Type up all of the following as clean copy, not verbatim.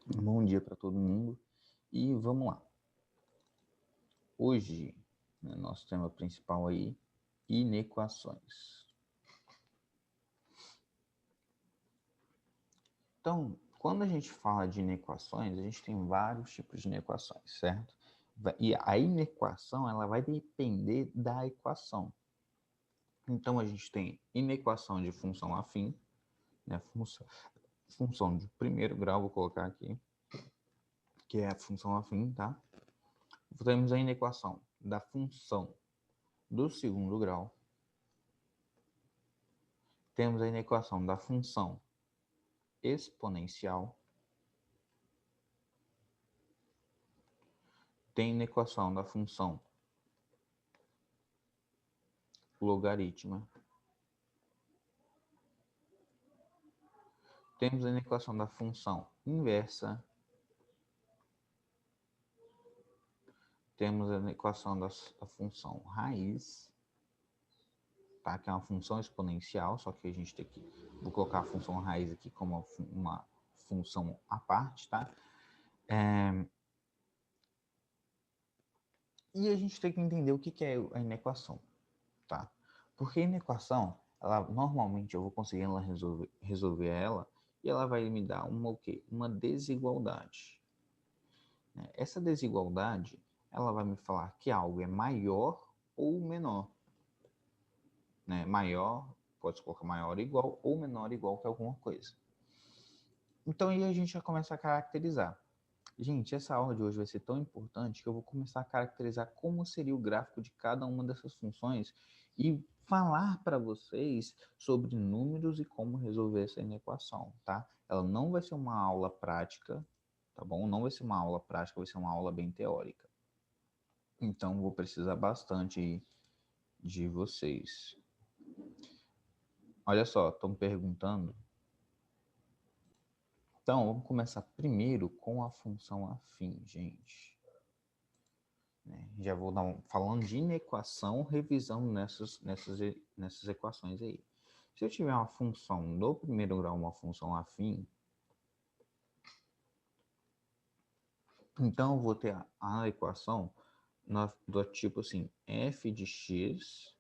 Bom dia para todo mundo e vamos lá. Hoje, nosso tema principal aí, inequações. Então, quando a gente fala de inequações, a gente tem vários tipos de inequações, certo? E a inequação, ela vai depender da equação. Então, a gente tem inequação de função afim, né? Função de primeiro grau, vou colocar aqui, que é a função afim, tá? Temos a inequação da função do segundo grau. Temos a inequação da função exponencial. Tem a inequação da função logaritma. Temos a inequação da função inversa. Temos a inequação da função raiz, tá? Que é uma função exponencial, só que a gente tem que... Vou colocar a função raiz aqui como uma função à parte, tá? E a gente tem que entender o que é a inequação, tá? Porque a inequação, ela, normalmente eu vou conseguir ela resolver ela e ela vai me dar uma o quê? Uma desigualdade. Essa desigualdade, ela vai me falar que algo é maior ou menor. Né? Maior, pode colocar maior igual ou menor igual que alguma coisa. Então aí a gente já começa a caracterizar. Gente, essa aula de hoje vai ser tão importante que eu vou começar a caracterizar como seria o gráfico de cada uma dessas funções e falar para vocês sobre números e como resolver essa inequação, tá? Ela não vai ser uma aula prática, tá bom? Não vai ser uma aula prática, vai ser uma aula bem teórica. Então, vou precisar bastante de vocês. Olha só, estão perguntando. Então, vamos começar primeiro com a função afim, gente. Já vou dar falando de inequação, revisando nessas equações aí. Se eu tiver uma função do primeiro grau, uma função afim, então eu vou ter a equação do tipo assim, f de x,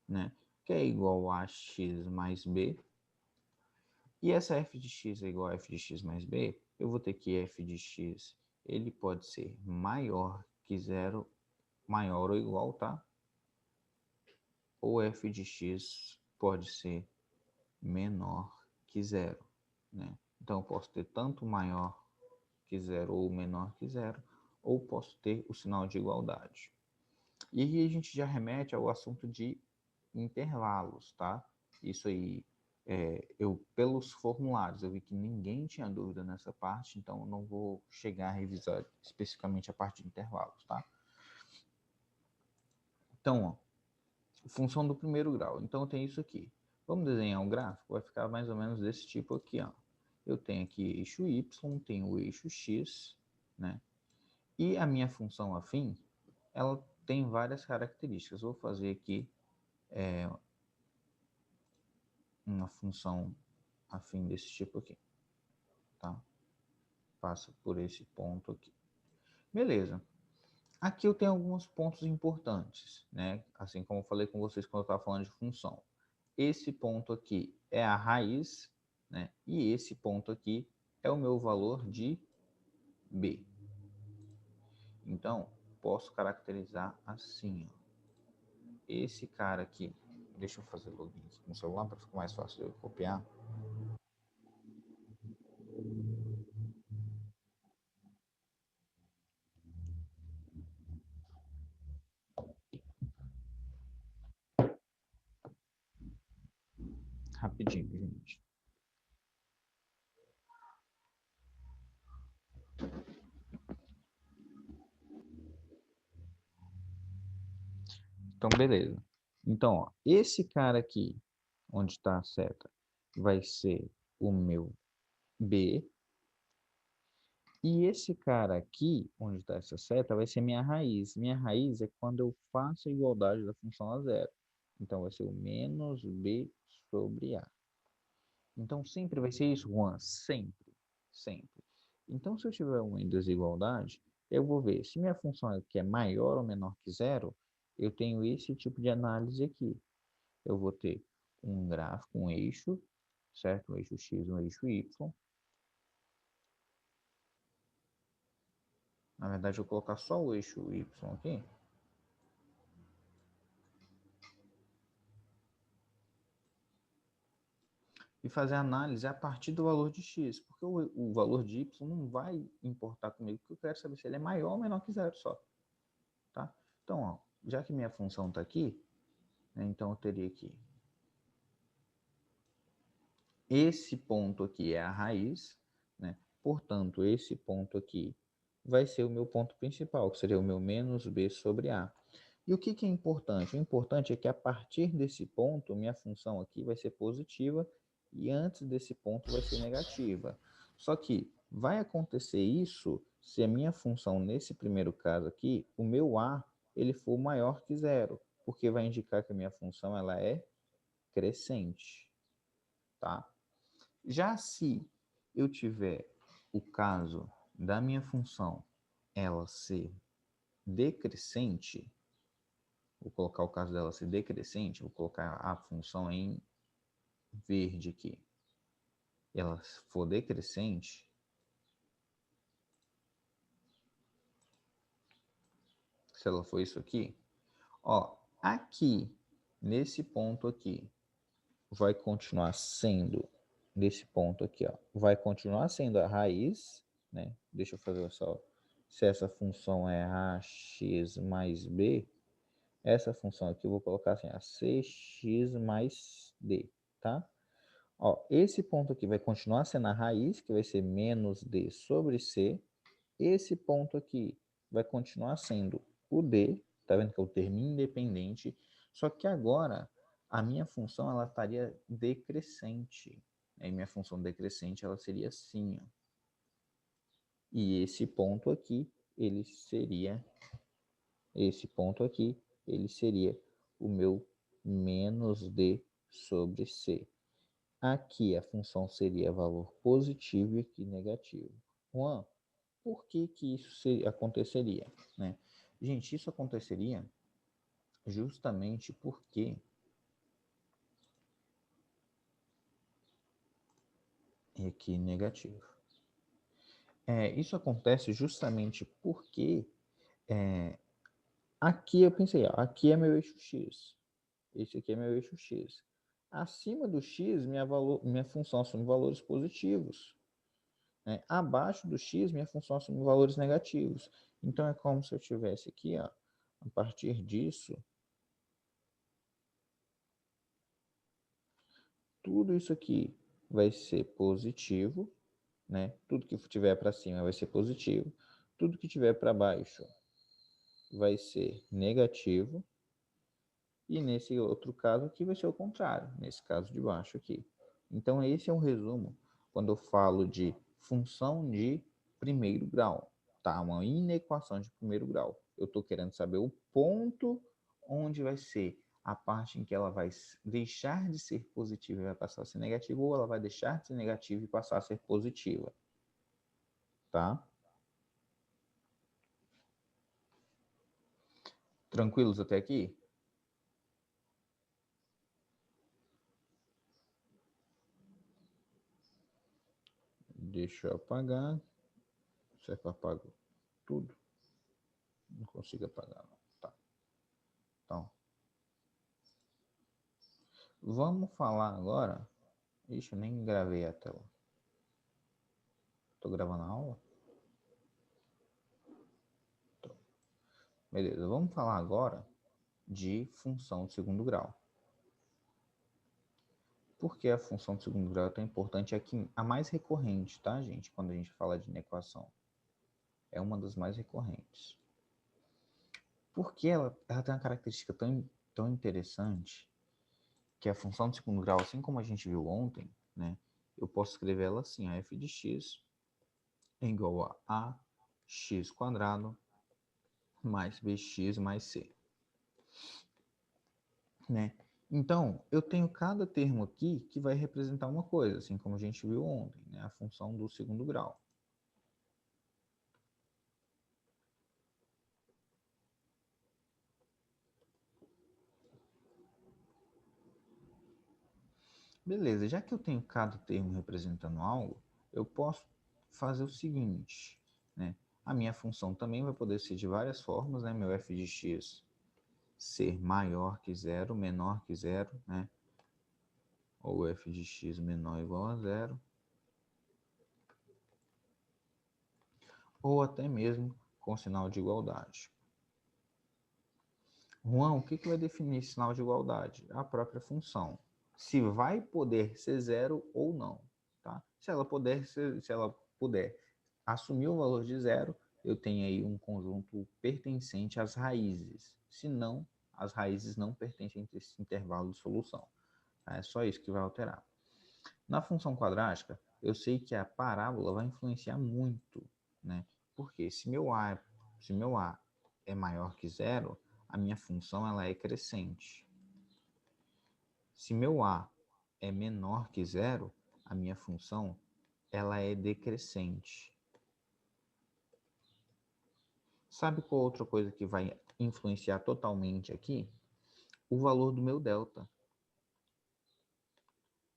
né, que é igual a x mais b. E essa f de x é igual a f de x mais b, eu vou ter que f de x, ele pode ser maior que zero, maior ou igual, tá? Ou f de x pode ser menor que zero, né? Então, eu posso ter tanto maior que zero ou menor que zero, ou posso ter o sinal de igualdade. E aí a gente já remete ao assunto de intervalos, tá? Isso aí, eu pelos formulários, eu vi que ninguém tinha dúvida nessa parte, então eu não vou chegar a revisar especificamente a parte de intervalos, tá? Então, ó, função do primeiro grau. Então, eu tenho isso aqui. Vamos desenhar um gráfico? Vai ficar mais ou menos desse tipo aqui, ó. Eu tenho aqui eixo y, tenho o eixo x, né? E a minha função afim, ela tem várias características. Vou fazer aqui uma função afim desse tipo aqui, tá? Passa por esse ponto aqui. Beleza. Aqui eu tenho alguns pontos importantes, né? Assim como eu falei com vocês quando eu estava falando de função. Esse ponto aqui é a raiz, né? E esse ponto aqui é o meu valor de b. Então, posso caracterizar assim, ó. Esse cara aqui, deixa eu fazer login aqui com o celular para ficar mais fácil de eu copiar. Rapidinho, gente. Então, beleza. Então, ó, esse cara aqui, onde está a seta, vai ser o meu B. E esse cara aqui, onde está essa seta, vai ser minha raiz. Minha raiz é quando eu faço a igualdade da função a zero. Então, vai ser o menos B sobre A. Então, sempre vai ser isso, Juan. Sempre. Sempre. Então, se eu tiver uma desigualdade, eu vou ver se minha função aqui é maior ou menor que zero, eu tenho esse tipo de análise aqui. Eu vou ter um gráfico, um eixo, certo? Um eixo x, um eixo y. Na verdade, eu vou colocar só o eixo y aqui. E fazer a análise a partir do valor de x, porque o valor de y não vai importar comigo, porque eu quero saber se ele é maior ou menor que zero só. Tá? Então, ó, já que minha função está aqui, né, então eu teria que esse ponto aqui é a raiz, né? Portanto, esse ponto aqui vai ser o meu ponto principal, que seria o meu menos b sobre a. E o que, que é importante? O importante é que a partir desse ponto, minha função aqui vai ser positiva e antes desse ponto vai ser negativa. Só que vai acontecer isso se a minha função, nesse primeiro caso aqui, o meu a, ele for maior que zero, porque vai indicar que a minha função ela é crescente, tá? Já se eu tiver o caso da minha função ela ser decrescente, vou colocar o caso dela ser decrescente, vou colocar a função em verde aqui. Ela for decrescente, se ela for isso aqui, ó, aqui, nesse ponto aqui, vai continuar sendo, nesse ponto aqui, ó, vai continuar sendo a raiz, né? Deixa eu fazer só, se essa função é ax mais b, essa função aqui eu vou colocar assim, a cx mais d, tá? Ó, esse ponto aqui vai continuar sendo a raiz, que vai ser menos d sobre c. Esse ponto aqui vai continuar sendo o d, tá vendo que é o termo independente, só que agora a minha função ela estaria decrescente. Aí minha função decrescente ela seria assim, ó. E esse ponto aqui, esse ponto aqui, ele seria o meu menos d sobre c. Aqui a função seria valor positivo e aqui negativo. Juan, por que que isso aconteceria? Né? Gente, isso aconteceria justamente porque aqui negativo. Isso acontece justamente porque aqui eu pensei, ó, aqui é meu eixo x, esse aqui é meu eixo x. Acima do x, minha função assume valores positivos. Né? Abaixo do x, minha função assume valores negativos. Então, é como se eu tivesse aqui, ó, a partir disso, tudo isso aqui vai ser positivo, né? Tudo que tiver para cima vai ser positivo, tudo que tiver para baixo vai ser negativo, e nesse outro caso aqui vai ser o contrário, nesse caso de baixo aqui. Então, esse é um resumo quando eu falo de função de primeiro grau, tá? Uma inequação de primeiro grau. Eu estou querendo saber o ponto onde vai ser a parte em que ela vai deixar de ser positiva e vai passar a ser negativa, ou ela vai deixar de ser negativa e passar a ser positiva, tá? Tranquilos até aqui? Deixa eu apagar. Será que eu apago tudo? Não consigo apagar, não. Tá. Então, vamos falar agora. Ixi, eu nem gravei a tela. Tô gravando a aula? Tô. Beleza, vamos falar agora de função de segundo grau. Por que a função de segundo grau é tão importante? É que a mais recorrente, tá, gente? Quando a gente fala de inequação. É uma das mais recorrentes. Porque ela tem uma característica tão interessante que a função de segundo grau, assim como a gente viu ontem, né? Eu posso escrever ela assim, a f de x é igual a x quadrado mais bx mais c, né? Então, eu tenho cada termo aqui que vai representar uma coisa, assim como a gente viu ontem, né? A função do segundo grau. Beleza, já que eu tenho cada termo representando algo, eu posso fazer o seguinte, né? A minha função também vai poder ser de várias formas, né? Meu f de x ser maior que zero, menor que zero, né? Ou f de x menor ou igual a zero. Ou até mesmo com sinal de igualdade. Juan, o que vai definir esse sinal de igualdade? A própria função. Se vai poder ser zero ou não. Tá? Se ela puder assumir o valor de zero, eu tenho aí um conjunto pertencente às raízes. Se não, as raízes não pertencem a esse intervalo de solução. Tá? É só isso que vai alterar. Na função quadrática, eu sei que a parábola vai influenciar muito, né? Porque se meu a é maior que zero, a minha função ela é crescente. Se meu a é menor que zero, a minha função ela é decrescente. Sabe qual outra coisa que vai influenciar totalmente aqui? O valor do meu delta.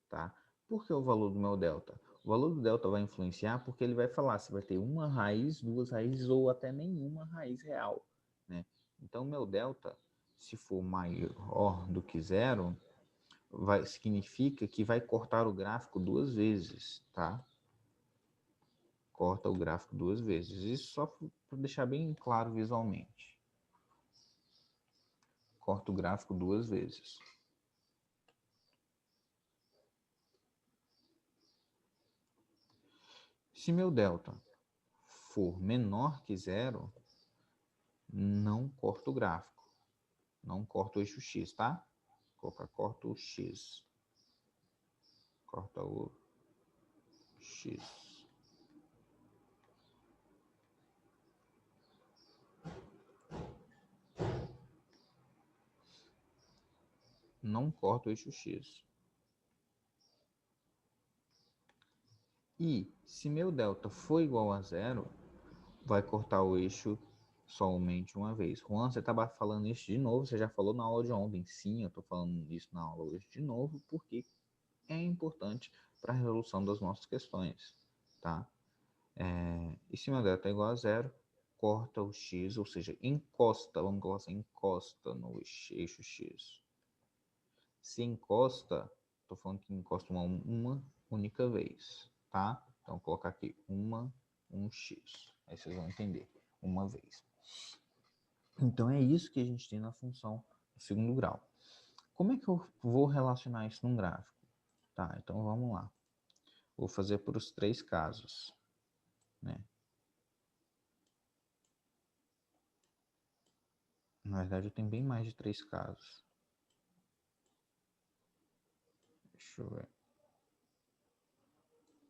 Tá? Por que o valor do meu delta? O valor do delta vai influenciar porque ele vai falar se vai ter uma raiz, duas raízes ou até nenhuma raiz real. Né? Então, meu delta, se for maior do que zero, significa que vai cortar o gráfico duas vezes, tá? Corta o gráfico duas vezes. Isso só para deixar bem claro visualmente. Corta o gráfico duas vezes. Se meu delta for menor que zero, não corta o gráfico. Não corta o eixo X, tá? Corta o X. Corta o X. Não corta o eixo X. E se meu delta for igual a zero, vai cortar o eixo somente uma vez. Juan, você estava falando isso de novo, você já falou na aula de ontem. Sim, eu estou falando isso na aula hoje de novo, porque é importante para a resolução das nossas questões, tá? E se meu delta é igual a zero, corta o x, ou seja, encosta, vamos colocar assim, encosta no eixo x. Se encosta, estou falando que encosta uma única vez, tá? Então, vou colocar aqui um x. Aí vocês vão entender, uma vez. Então, é isso que a gente tem na função do segundo grau. Como é que eu vou relacionar isso num gráfico? Tá, então vamos lá. Vou fazer por os três casos, né? Na verdade, eu tenho bem mais de três casos. Deixa eu ver.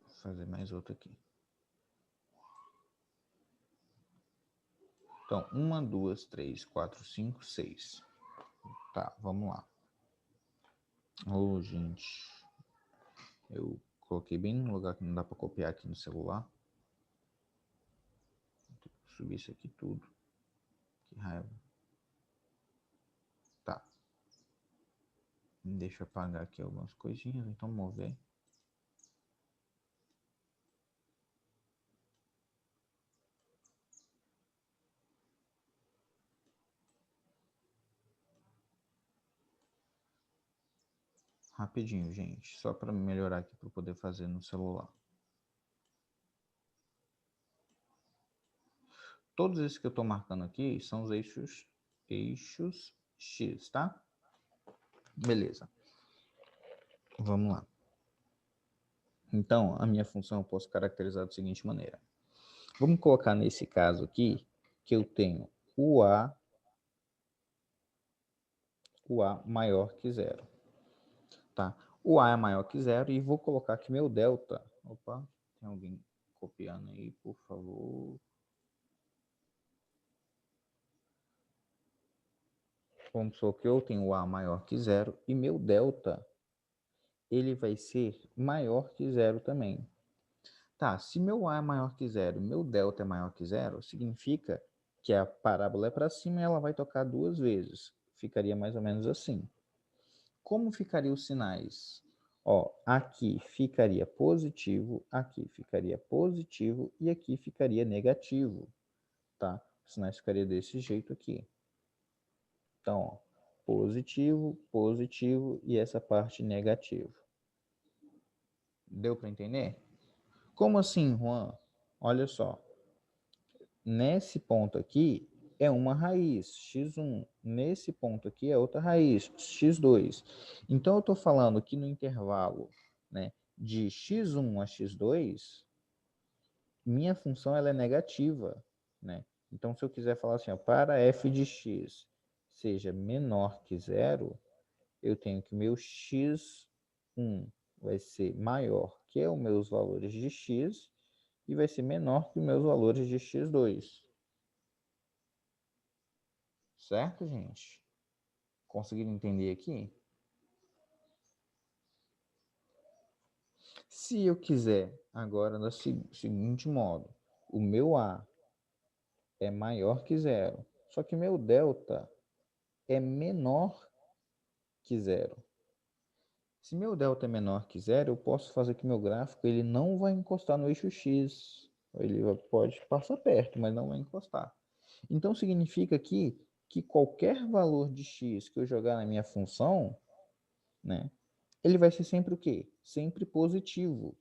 Vou fazer mais outro aqui. Então, 1, 2, 3, 4, 5, 6. Tá, vamos lá. Ô, gente. Eu coloquei bem no lugar que não dá para copiar aqui no celular. Vou ter que subir isso aqui tudo. Que raiva. Tá. Deixa eu apagar aqui algumas coisinhas, então mover. Rapidinho, gente. Só para melhorar aqui para poder fazer no celular. Todos esses que eu estou marcando aqui são os eixos X, tá? Beleza. Vamos lá. Então, a minha função eu posso caracterizar da seguinte maneira. Vamos colocar nesse caso aqui que eu tenho o A maior que zero. Tá? O A é maior que zero e vou colocar aqui meu delta. Opa, tem alguém copiando aí, por favor. Vamos supor que eu tenho o A maior que zero e meu delta ele vai ser maior que zero também. Tá, se meu A é maior que zero, meu delta é maior que zero, significa que a parábola é para cima e ela vai tocar duas vezes. Ficaria mais ou menos assim. Como ficariam os sinais? Ó, aqui ficaria positivo e aqui ficaria negativo, tá? Os sinais ficaria desse jeito aqui. Então, ó, positivo, positivo e essa parte negativo. Deu para entender? Como assim, Juan? Olha só. Nesse ponto aqui é uma raiz, x1. Nesse ponto aqui é outra raiz, x2. Então, eu estou falando que no intervalo, né, de x1 a x2, minha função ela é negativa, né? Então, se eu quiser falar assim, ó, para f de x seja menor que zero, eu tenho que meu x1 vai ser maior que os meus valores de x e vai ser menor que os meus valores de x2. Certo, gente? Conseguiram entender aqui? Se eu quiser agora do seguinte modo, o meu A é maior que zero, só que meu delta é menor que zero. Se meu delta é menor que zero, eu posso fazer que meu gráfico ele não vai encostar no eixo X. Ele pode passar perto, mas não vai encostar. Então significa aqui que qualquer valor de x que eu jogar na minha função, né, ele vai ser sempre o quê? Sempre positivo.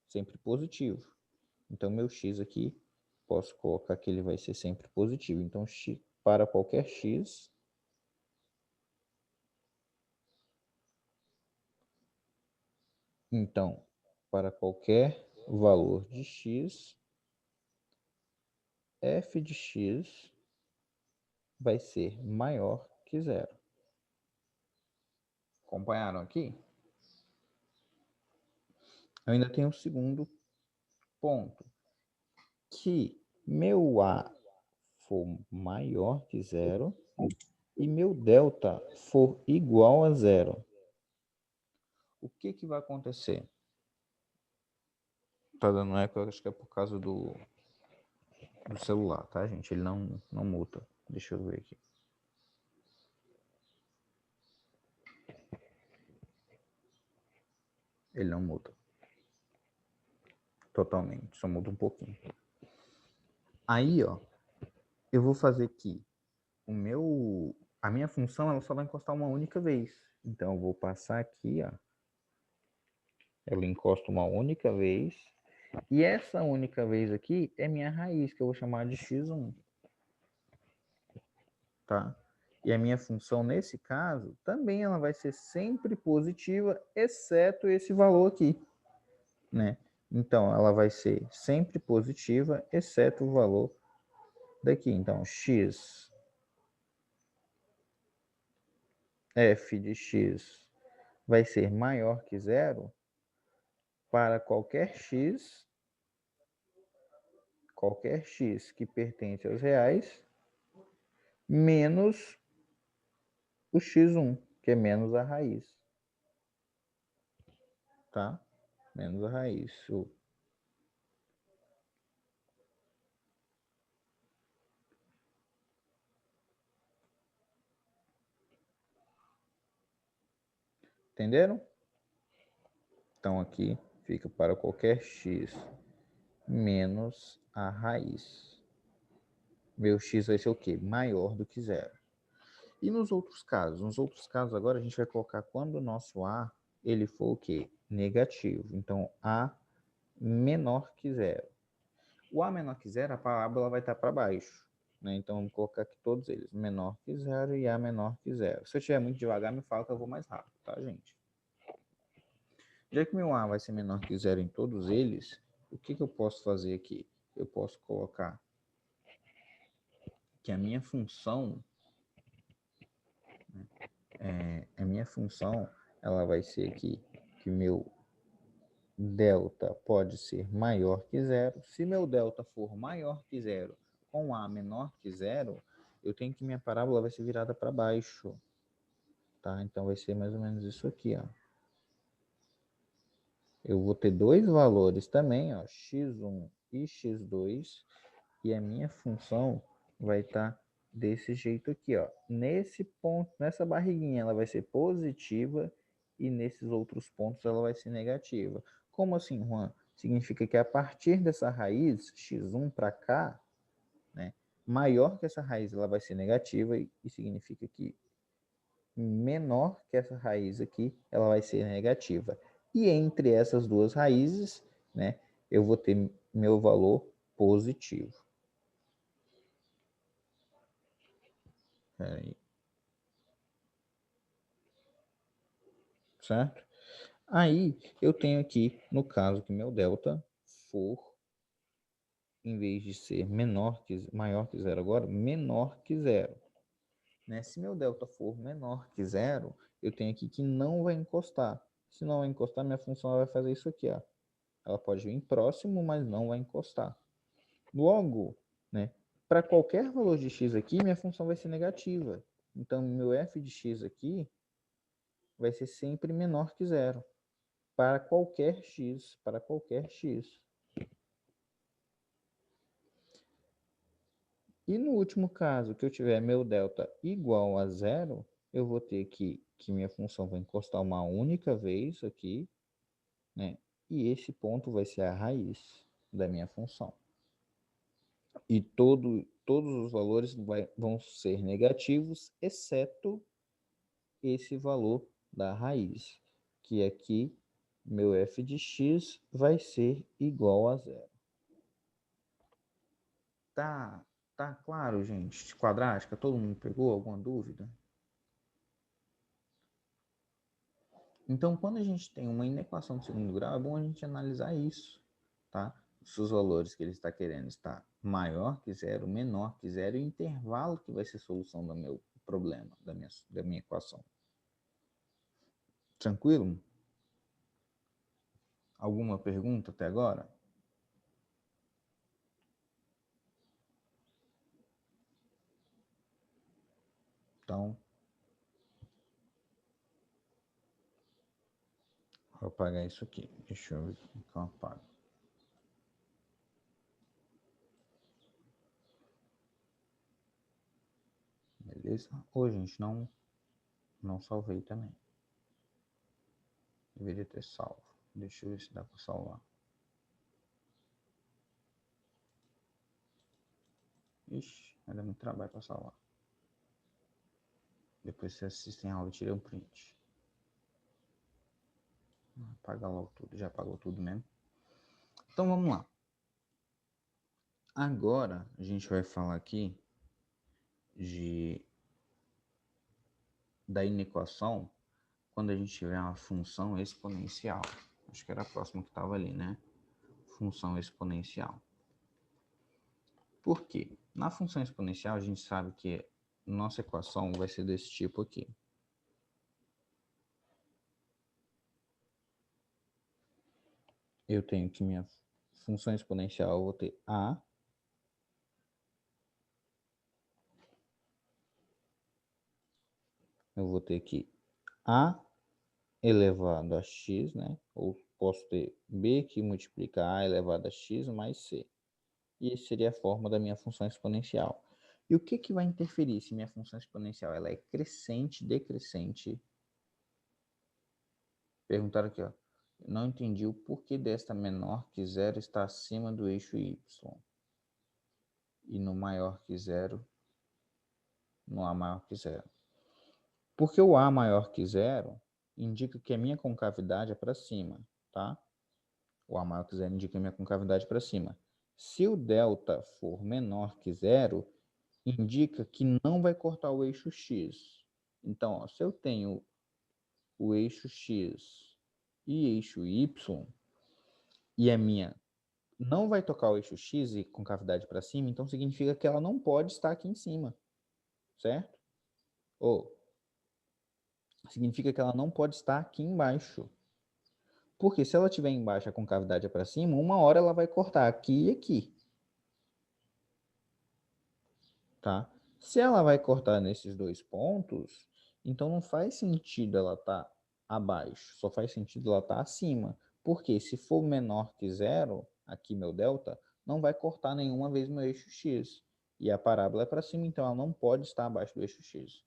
Sempre positivo. Então, meu x aqui, posso colocar que ele vai ser sempre positivo. Então, para qualquer x, então, para qualquer valor de x, f de x vai ser maior que zero. Acompanharam aqui? Eu ainda tenho um segundo ponto, que meu A for maior que zero e meu delta for igual a zero. O que vai acontecer? Tá dando eco, acho que é por causa do celular, tá, gente? Ele não muta. Deixa eu ver aqui. Ele não muda. Totalmente. Só muda um pouquinho. Aí, ó, eu vou fazer aqui a minha função ela só vai encostar uma única vez. Então eu vou passar aqui, ó. Ela encosta uma única vez. E essa única vez aqui é minha raiz, que eu vou chamar de x1. Tá? E a minha função nesse caso, também ela vai ser sempre positiva, exceto esse valor aqui, né? Então, ela vai ser sempre positiva, exceto o valor daqui. Então, x, f de x vai ser maior que zero para qualquer x que pertence aos reais, menos o x1, que é menos a raiz. Tá? Menos a raiz. Entenderam? Então, aqui fica para qualquer x menos a raiz. Meu x vai ser o quê? Maior do que zero. E nos outros casos? Nos outros casos agora a gente vai colocar quando o nosso A ele for o quê? Negativo. Então, A menor que zero. O A menor que zero, a parábola vai estar para baixo. Né? Então, vamos colocar aqui todos eles. Menor que zero e A menor que zero. Se eu estiver muito devagar, me fala que eu vou mais rápido, tá, gente? Já que meu A vai ser menor que zero em todos eles, o que eu posso fazer aqui? Eu posso colocar que a minha função, ela vai ser aqui que meu delta pode ser maior que zero. Se meu delta for maior que zero com A menor que zero, eu tenho que minha parábola vai ser virada para baixo. Tá? Então vai ser mais ou menos isso aqui, ó. Eu vou ter dois valores também, ó, x1 e x2, e a minha função vai estar desse jeito aqui, ó. Nesse ponto, nessa barriguinha, ela vai ser positiva e nesses outros pontos ela vai ser negativa. Como assim, Juan? Significa que a partir dessa raiz, x1 para cá, né, maior que essa raiz ela vai ser negativa e significa que menor que essa raiz aqui ela vai ser negativa. E entre essas duas raízes, né, eu vou ter meu valor positivo. Peraí. Certo? Aí eu tenho aqui, no caso que meu delta for, em vez de ser maior que zero agora, menor que zero. Né? Se meu delta for menor que zero, eu tenho aqui que não vai encostar. Se não vai encostar, minha função vai fazer isso aqui. Ó. Ela pode vir próximo, mas não vai encostar. Logo, né, para qualquer valor de x aqui, minha função vai ser negativa. Então, meu f de x aqui vai ser sempre menor que zero. Para qualquer x, para qualquer x. E no último caso, que eu tiver meu delta igual a zero, eu vou ter que minha função vai encostar uma única vez aqui, né? E esse ponto vai ser a raiz da minha função. E todos os valores vão ser negativos, exceto esse valor da raiz, que aqui meu f de x vai ser igual a zero. Tá claro, gente? Quadrática, todo mundo pegou alguma dúvida? Então, quando a gente tem uma inequação de segundo grau, é bom a gente analisar isso, tá? Se os valores que ele está querendo está maior que zero, menor que zero, e o intervalo que vai ser solução do meu problema, da minha equação. Tranquilo? Alguma pergunta até agora? Então, vou apagar isso aqui. Deixa eu ver como que eu apago. Beleza? Ô, gente, não salvei também. Deveria ter salvo. Deixa eu ver se dá para salvar. Ixi, vai dar muito trabalho para salvar. Depois você assiste em aula e tira um print. Apaga logo tudo. Já apagou tudo mesmo. Então vamos lá. Agora a gente vai falar aqui da inequação quando a gente tiver uma função exponencial. Acho que era a próxima que estava ali, né? Função exponencial. Por quê? Na função exponencial a gente sabe que nossa equação vai ser desse tipo aqui. Eu tenho que minha função exponencial, eu vou ter a eu vou ter aqui a elevado a x, né? Ou posso ter b que multiplica a elevado a x mais c. E essa seria a forma da minha função exponencial. E o que vai interferir se minha função exponencial ela é crescente, decrescente? Perguntaram aqui, ó. Não entendi o porquê desta menor que zero está acima do eixo y. E no maior que zero, no a maior que zero. Porque o a maior que zero indica que a minha concavidade é para cima, tá? O a maior que zero indica que a minha concavidade é para cima. Se o delta for menor que zero, indica que não vai cortar o eixo x. Então, ó, se eu tenho o eixo x e eixo y, e a minha não vai tocar o eixo x e concavidade para cima, então significa que ela não pode estar aqui em cima, certo? Ou significa que ela não pode estar aqui embaixo. Porque se ela estiver embaixo, a concavidade é para cima, uma hora ela vai cortar aqui e aqui. Tá? Se ela vai cortar nesses dois pontos, então não faz sentido ela estar abaixo, só faz sentido ela estar acima. Porque se for menor que zero, aqui meu delta, não vai cortar nenhuma vez meu eixo x. E a parábola é para cima, então ela não pode estar abaixo do eixo x.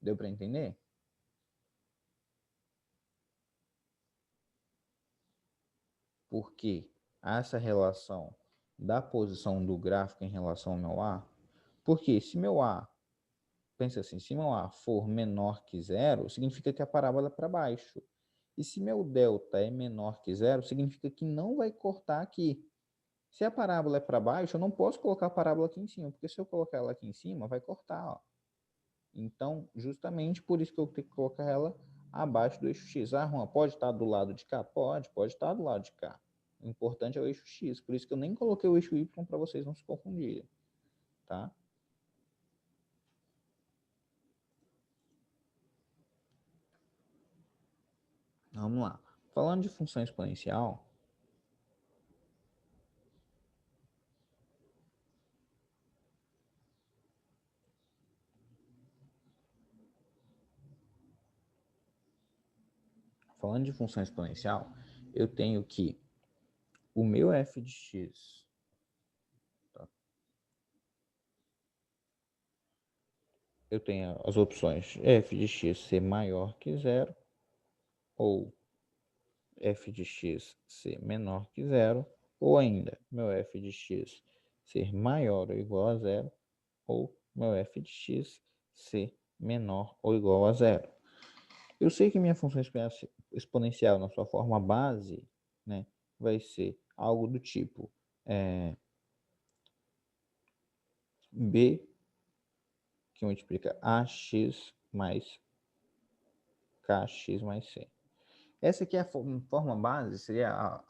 Deu para entender? porque essa relação da posição do gráfico em relação ao meu A, porque se meu A, pensa assim, se meu A for menor que zero, significa que a parábola é para baixo. E se meu delta é menor que zero, significa que não vai cortar aqui. Se a parábola é para baixo, eu não posso colocar a parábola aqui em cima, porque se eu colocar ela aqui em cima, vai cortar, ó. Então, justamente por isso que eu tenho que colocar ela abaixo do eixo X. Ah, Juan, pode estar do lado de cá? Pode estar do lado de cá. O importante é o eixo X, por isso que eu nem coloquei o eixo Y para vocês não se confundirem, tá? Vamos lá. Falando de função exponencial, eu tenho que o meu f de x, tá? Eu tenho as opções f de x ser maior que zero ou f de x ser menor que zero, ou ainda meu f de x ser maior ou igual a zero, ou meu f de x ser menor ou igual a zero. Eu sei que minha função exponencial na sua forma base, né, vai ser algo do tipo b que multiplica ax mais kx mais c. Essa aqui é a forma base, seria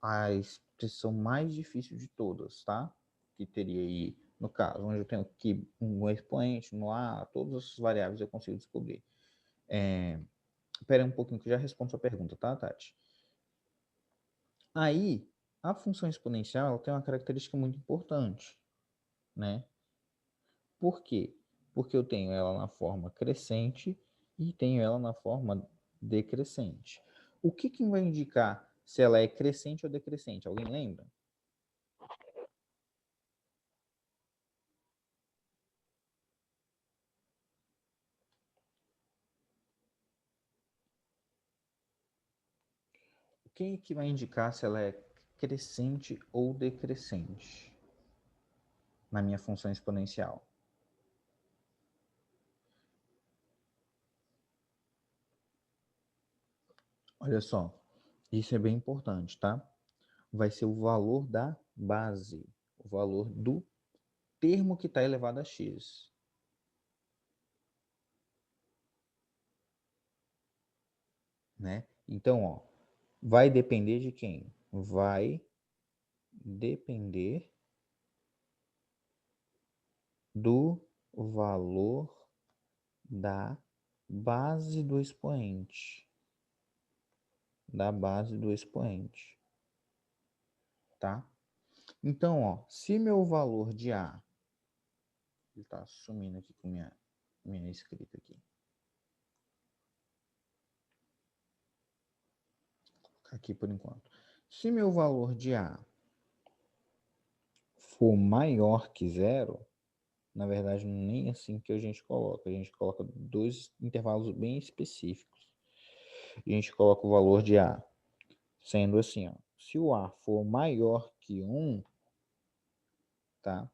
a expressão mais difícil de todas, tá? Que teria aí, no caso, onde eu tenho aqui um expoente, no A, todas as variáveis eu consigo descobrir. Espera um pouquinho que eu já respondo sua pergunta, tá, Tati? Aí, a função exponencial ela tem uma característica muito importante, né? Por quê? Porque eu tenho ela na forma crescente e tenho ela na forma decrescente. O que vai indicar se ela é crescente ou decrescente? Alguém lembra? O que vai indicar se ela é crescente ou decrescente na minha função exponencial? Olha só, isso é bem importante, tá? Vai ser o valor da base, o valor do termo que está elevado a x, né? Então, ó, vai depender de quem? Vai depender do valor da base do expoente, da base do expoente, tá? Então, ó, se meu valor de A, ele está sumindo aqui com minha escrita aqui. Vou colocar aqui por enquanto. Se meu valor de A for maior que zero, na verdade nem assim que a gente coloca dois intervalos bem específicos. A gente coloca o valor de A sendo assim, ó, se o A for maior que 1, tá?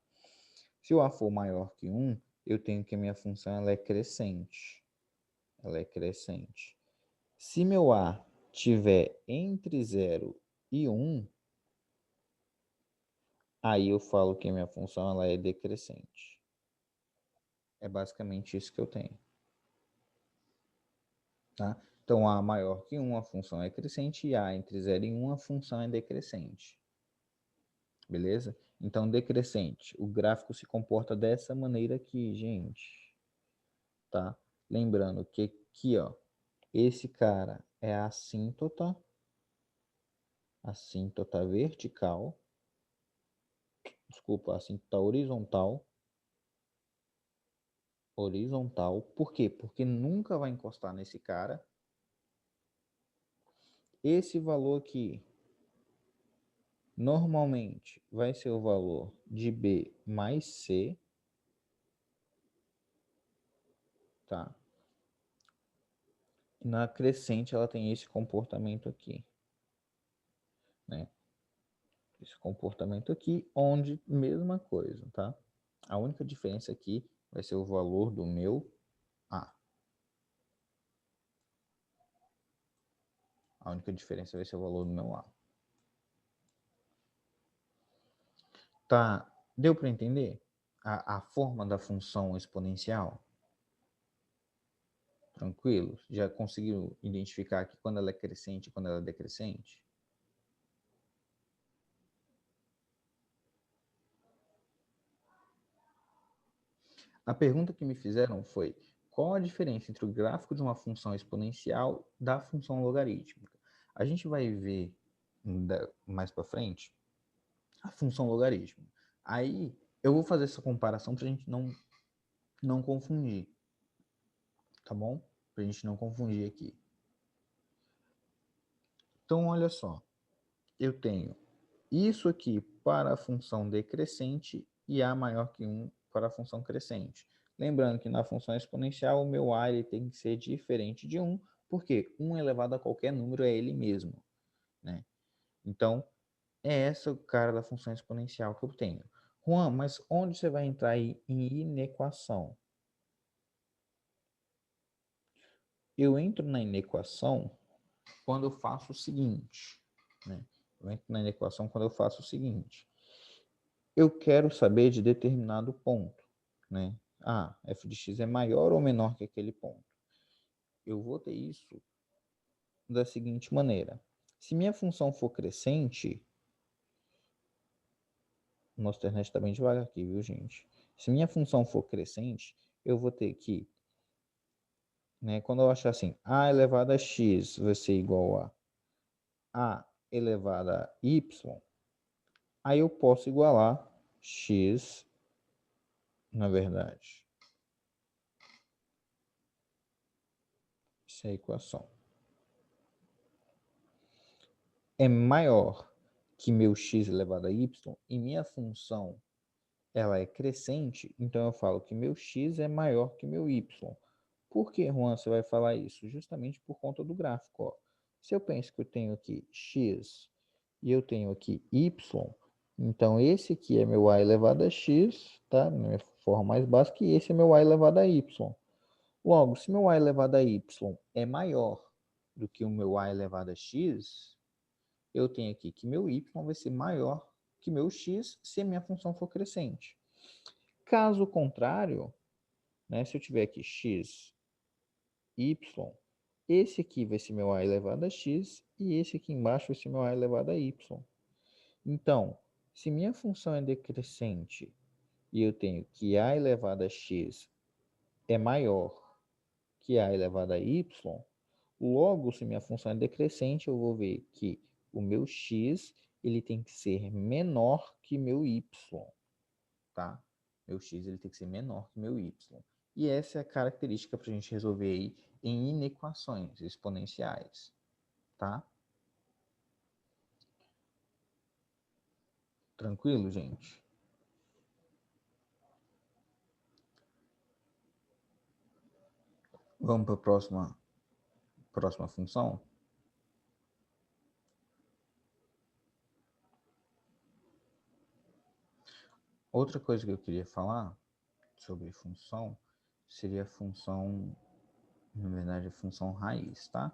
Se o A for maior que 1, eu tenho que a minha função ela é crescente. Ela é crescente. Se meu A tiver entre 0 e 1, aí eu falo que a minha função ela é decrescente. É basicamente isso que eu tenho. Tá? Então, A maior que 1, a função é crescente, e A entre 0 e 1, a função é decrescente. Beleza? Então, decrescente. O gráfico se comporta dessa maneira aqui, gente. Tá? Lembrando que aqui, ó, esse cara é a assíntota vertical, desculpa, a assíntota horizontal. Por quê? Porque nunca vai encostar nesse cara. Esse valor aqui normalmente vai ser o valor de B mais C, tá? Na crescente, ela tem esse comportamento aqui, né? Esse comportamento aqui, onde mesma coisa, tá? A única diferença aqui vai ser o valor do meu A. A única diferença vai ser o valor do meu A. Tá? Deu para entender a forma da função exponencial? Tranquilo? Já conseguiu identificar aqui quando ela é crescente e quando ela é decrescente? A pergunta que me fizeram foi: qual a diferença entre o gráfico de uma função exponencial da função logarítmica? A gente vai ver mais para frente a função logarítmica. Aí eu vou fazer essa comparação para a gente não confundir, tá bom? Para a gente não confundir aqui. Então, olha só, eu tenho isso aqui para a função decrescente e A maior que 1 para a função crescente. Lembrando que na função exponencial o meu A ele tem que ser diferente de 1, porque 1 elevado a qualquer número é ele mesmo, né? Então, é essa o cara da função exponencial que eu tenho. Juan, mas onde você vai entrar aí em inequação? Eu entro na inequação quando eu faço o seguinte, né? Eu entro na inequação quando eu faço o seguinte. Eu quero saber de determinado ponto, né? Ah, f de x é maior ou menor que aquele ponto. Eu vou ter isso da seguinte maneira. Se minha função for crescente, nossa internet está bem devagar aqui, viu, gente? Se minha função for crescente, eu vou ter que, né, quando eu achar assim, a elevado a x vai ser igual a elevado a y, aí eu posso igualar x, na verdade. Essa é a equação. É maior que meu x elevado a y e minha função ela é crescente, então eu falo que meu x é maior que meu y. Por que, Juan, você vai falar isso? Justamente por conta do gráfico. Ó. Se eu penso que eu tenho aqui x e eu tenho aqui y, então esse aqui é meu a elevado a x, tá? Na minha forma mais básica, e esse é meu a elevado a y. Logo, se meu a elevado a y é maior do que o meu a elevado a x, eu tenho aqui que meu y vai ser maior que meu x se a minha função for crescente. Caso contrário, né, se eu tiver aqui x, y, esse aqui vai ser meu a elevado a x e esse aqui embaixo vai ser meu a elevado a y. Então, se minha função é decrescente e eu tenho que a elevado a x é maior que a elevado a y, logo, se minha função é decrescente, eu vou ver que o meu x ele tem que ser menor que meu y, tá? Meu x ele tem que ser menor que meu y. E essa é a característica para a gente resolver aí em inequações exponenciais, tá? Tranquilo, gente? Vamos para a próxima função? Outra coisa que eu queria falar sobre função seria a função, na verdade, a função raiz, tá?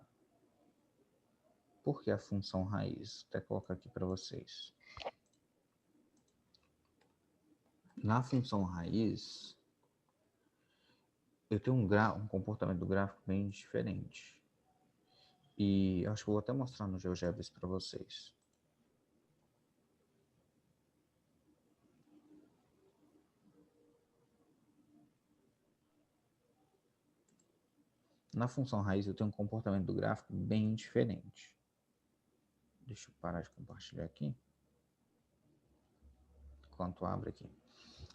Por que a função raiz? Vou até colocar aqui para vocês. Na função raiz, eu tenho um comportamento do gráfico bem diferente. E acho que eu vou até mostrar no GeoGebra para vocês. Na função raiz eu tenho um comportamento do gráfico bem diferente. Deixa eu parar de compartilhar aqui. Enquanto abre aqui.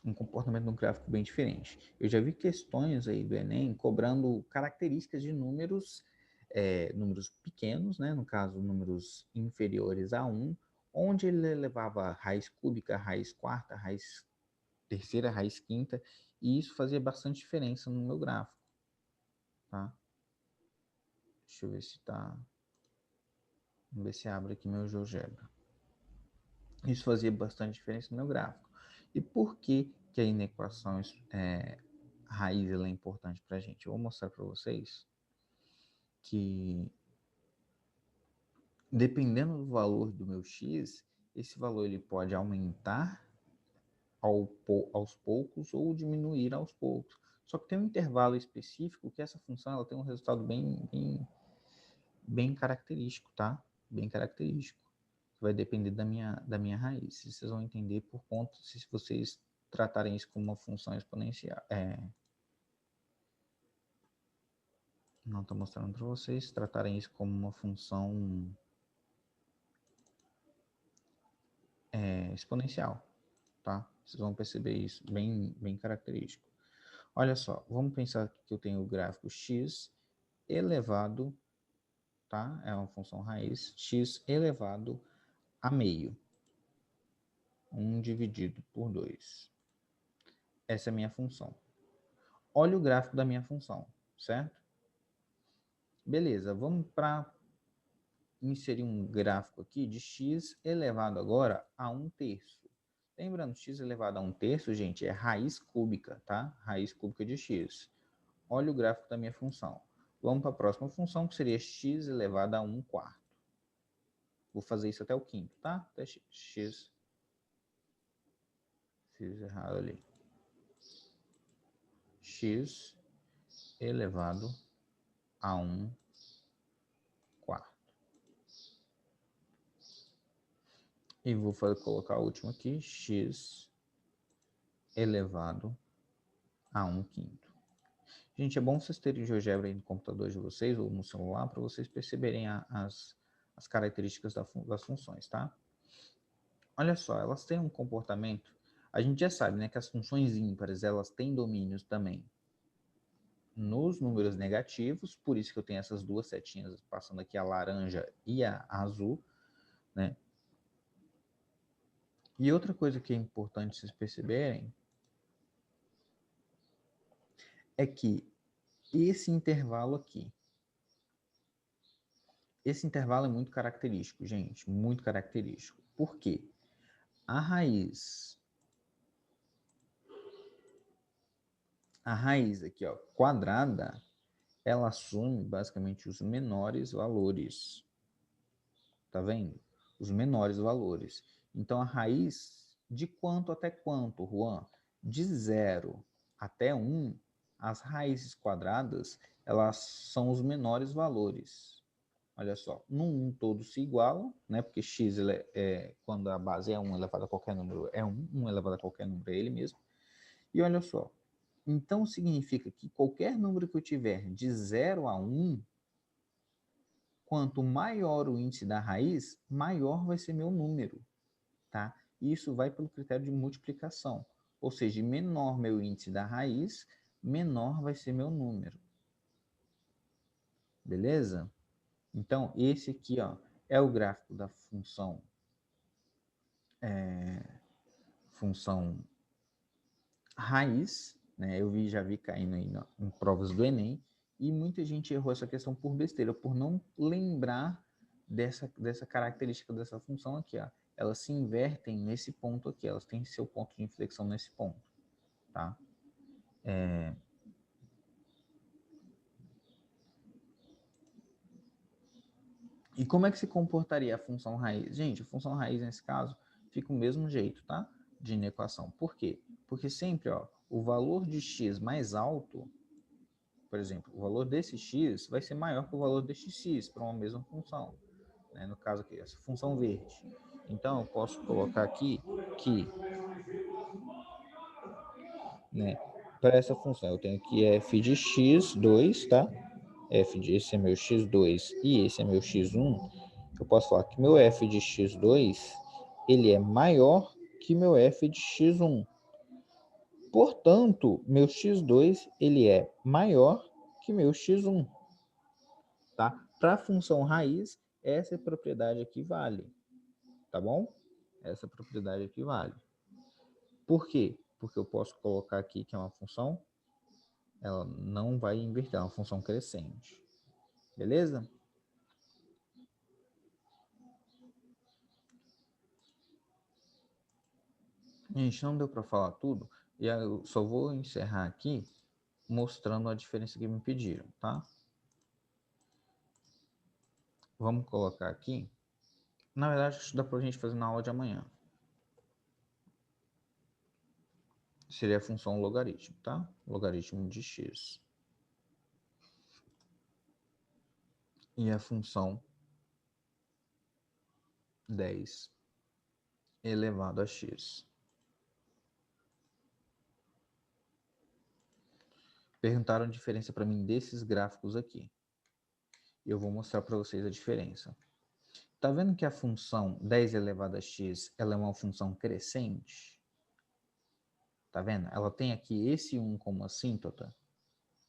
Um comportamento do gráfico bem diferente. Eu já vi questões aí do Enem cobrando características de números, números pequenos, né? No caso, números inferiores a 1, onde ele levava raiz cúbica, raiz quarta, raiz terceira, raiz quinta, e isso fazia bastante diferença no meu gráfico, tá? Deixa eu ver se tá... Vamos ver se abre aqui meu GeoGebra. Isso fazia bastante diferença no meu gráfico. E por que que a inequação raiz ela é importante para a gente? Eu vou mostrar para vocês que, dependendo do valor do meu x, esse valor ele pode aumentar aos poucos ou diminuir aos poucos. Só que tem um intervalo específico que essa função ela tem um resultado bem característico, tá? Bem característico. Vai depender da minha raiz. Vocês vão entender por conta se vocês tratarem isso como uma função exponencial. Não estou mostrando para vocês tratarem isso como uma função exponencial, tá? Vocês vão perceber isso bem característico. Olha só, vamos pensar que eu tenho o gráfico x elevado, tá? É uma função raiz, x elevado a meio. 1 dividido por 2. Essa é a minha função. Olha o gráfico da minha função, certo? Beleza, vamos para inserir um gráfico aqui de x elevado agora a 1/3. Lembrando, x elevado a 1/3, gente, é raiz cúbica, tá? Raiz cúbica de x. Olha o gráfico da minha função. Vamos para a próxima função, que seria x elevado a 1/4. Vou fazer isso até o quinto, tá? Até x. Fiz errado ali. X elevado a 1/4. E vou colocar o último aqui, x elevado a 1/5. Gente, é bom vocês terem GeoGebra aí no computador de vocês ou no celular para vocês perceberem as características das funções, tá? Olha só, elas têm um comportamento... A gente já sabe, né, que as funções ímpares, elas têm domínios também nos números negativos, por isso que eu tenho essas duas setinhas passando aqui, a laranja e a azul, né? E outra coisa que é importante vocês perceberem é que esse intervalo aqui, esse intervalo é muito característico, gente, muito característico. Por quê? A raiz aqui, ó, quadrada, ela assume basicamente os menores valores. Tá vendo? Os menores valores. Então, a raiz de quanto até quanto, Juan? De 0 até 1, as raízes quadradas, elas são os menores valores. Olha só, no 1 todos se igualam, né? Porque x, quando a base é 1 elevado a qualquer número, é 1, 1 elevado a qualquer número é ele mesmo. E olha só, então significa que qualquer número que eu tiver de 0 a 1, quanto maior o índice da raiz, maior vai ser meu número, tá? Isso vai pelo critério de multiplicação. Ou seja, menor meu índice da raiz, menor vai ser meu número. Beleza? Então, esse aqui, ó, é o gráfico da função raiz, né? Eu já vi caindo aí em provas do Enem, e muita gente errou essa questão por besteira, por não lembrar dessa característica dessa função aqui, ó. Elas se invertem nesse ponto aqui, elas têm seu ponto de inflexão nesse ponto, tá? E como é que se comportaria a função raiz? Gente, a função raiz, nesse caso, fica o mesmo jeito, tá? De inequação. Por quê? Porque sempre, ó, o valor de x mais alto, por exemplo, o valor desse x vai ser maior que o valor deste x para uma mesma função. Né? No caso aqui, essa função verde. Então, eu posso colocar aqui que, né, para essa função, eu tenho aqui f de x2, tá? Esse é meu x2 e esse é meu x1. Eu posso falar que meu f de x2 ele é maior que meu f de x1. Portanto, meu x2 ele é maior que meu x1. Tá? Para a função raiz, essa propriedade aqui vale. Tá bom? Essa propriedade aqui vale. Por quê? Porque eu posso colocar aqui que é uma função, ela não vai inverter, é uma função crescente. Beleza? Gente, não deu para falar tudo, e eu só vou encerrar aqui mostrando a diferença que me pediram, tá? Vamos colocar aqui. Na verdade, isso dá pra gente fazer na aula de amanhã. Seria a função logaritmo, tá? Logaritmo de x. E a função 10 elevado a x. Perguntaram a diferença para mim desses gráficos aqui. Eu vou mostrar para vocês a diferença. Tá vendo que a função 10 elevado a x, ela é uma função crescente? Tá vendo? Ela tem aqui esse 1 como assíntota,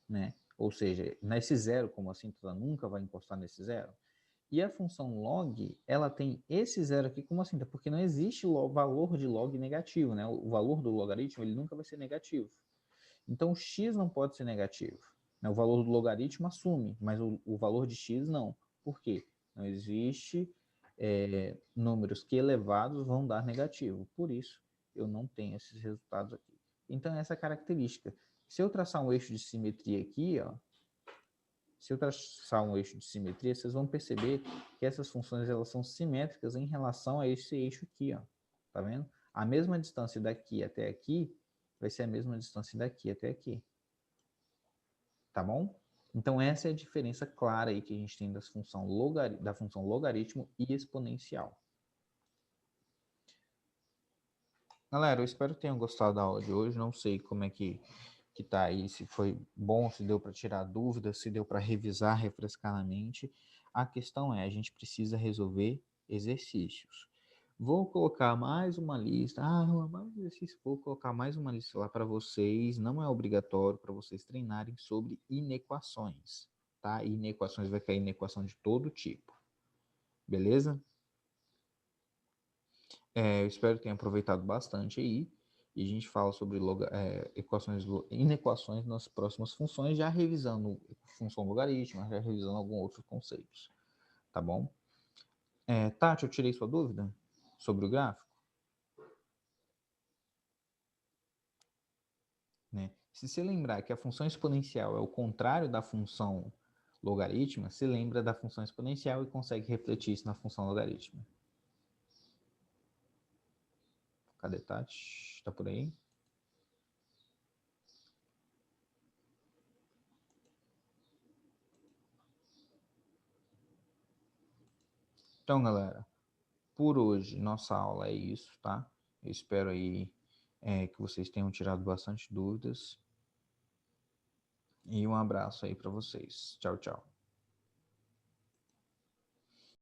né? Ou seja, nesse zero como assíntota nunca vai encostar nesse zero. E a função log, ela tem esse zero aqui como assíntota, porque não existe valor de log negativo, né? O valor do logaritmo, ele nunca vai ser negativo. Então, o x não pode ser negativo. Né? O valor do logaritmo assume, mas o valor de x não. Por quê? Não existe números que elevados vão dar negativo. Por isso, eu não tenho esses resultados aqui. Então, essa característica. Se eu traçar um eixo de simetria aqui, ó, se eu traçar um eixo de simetria, vocês vão perceber que essas funções elas são simétricas em relação a esse eixo aqui, ó. Tá vendo? A mesma distância daqui até aqui vai ser a mesma distância daqui até aqui. Tá bom? Então essa é a diferença clara aí que a gente tem da função logaritmo e exponencial. Galera, eu espero que tenham gostado da aula de hoje. Não sei como é que tá aí, se foi bom, se deu para tirar dúvidas, se deu para revisar, refrescar na mente. A questão é, a gente precisa resolver exercícios. Vou colocar mais uma lista. Mais exercício. Vou colocar mais uma lista lá para vocês. Não é obrigatório para vocês treinarem sobre inequações, tá? E inequações vai cair inequação de todo tipo. Beleza? Eu espero que tenham aproveitado bastante aí. E a gente fala sobre inequações nas próximas funções, já revisando função logarítmica, já revisando alguns outros conceitos. Tá bom? Tati, eu tirei sua dúvida sobre o gráfico? Né? Se você lembrar que a função exponencial é o contrário da função logarítmica, você lembra da função exponencial e consegue refletir isso na função logarítmica. Cadê Tati? Tá por aí? Então, galera, por hoje, nossa aula é isso, tá? Eu espero aí que vocês tenham tirado bastante dúvidas. E um abraço aí para vocês. Tchau, tchau.